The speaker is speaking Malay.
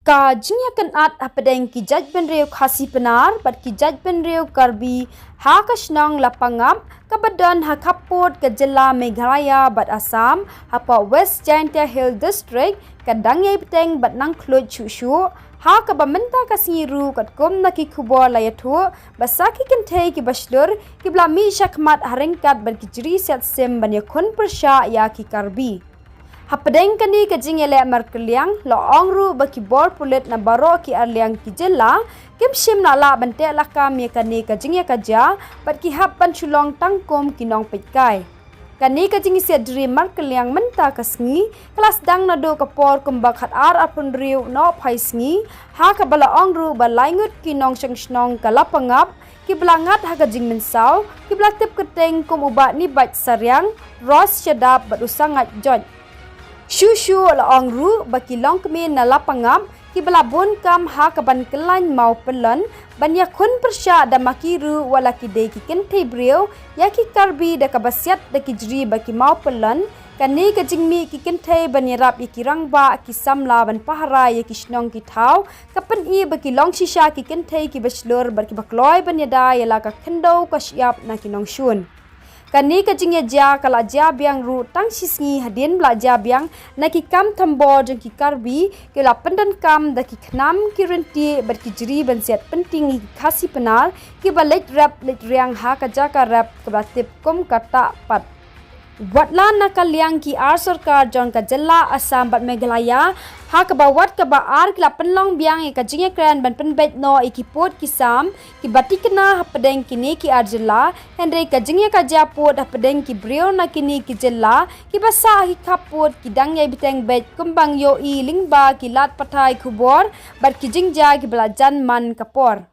Ka jingya kan at apadeng ki judgment reu khasi penar bat ki judgment reu Karbi ha kasnong Lapangap kabadan ha kapot ke jela Meghalaya bat Assam hapa West Jaintia Hill District kadangyay peteng bat nang klut chushu ha kabamenta kasiru kat kom na ki kubor layatu basaki kentay ki bashlur ki blami shakmat haringkat bat ki jiri Siat sem banya kun persya ya ki Karbi. Hapadeng kani ka jingele markeliang lo ongru baki bor pulit na baro ki arliang ki jela kim shim na la bante lakam ye kani ka jingya kaja bat ki hap ban chulong tangkom ki nong petkai kani ka jingi se dri markeliang menta kasngi kelas dang na do kapor kumbak hat ar apun riu no phai sngi ha ka bala ongru balaingut ki nong shnong ka Lapangap ki blangat ha ka jing mensau ki blatip keteng kum ubat ni bat saryang ros shadap bat usangat joj Shushu la ongru baki Longkmie na Lapangap ki belabun kam ha kaban kelan mau pelan banya kun persya da makiru wala ki de ki kente brio ya ki Karbi da kabasiat da ki jri baki mau pelan kani ka jingmi ki kente banyarap ki rangba ki samla ban pahara ya ki shnong ki thau kapan i baki long shisha ki kente ki baslur bar ki bakloi banyada ya la ka khendo ka siap na ki nong shun kani ka jingya ja kala ja biang ru tang sisngi hadin bla ja biang na ki kam thambo jeng ki Karbi ki la pandan kam da ki khnam ki renti bar ki jiri ban Siat penting ki khasi penar ki balet rap let riang ha ka ja ka rap ka batip kom kata pat watla na kaliang ki ar sarkar jon ka jella Assam bat Meghalaya ha ka bawat ka ba ar ki la panlong biang e ka jingya kran ban penbet no e ki pot ki sam ki bati kena hapadeng kini ki ar jella hendre ka jingya ka ja pot hapadeng ki brio na kini ki jella ki basa ki kapot ki dangyay biteng bet kumbang yo i lingba ki lat patai khubor bat ki jingja ki belajan man kapor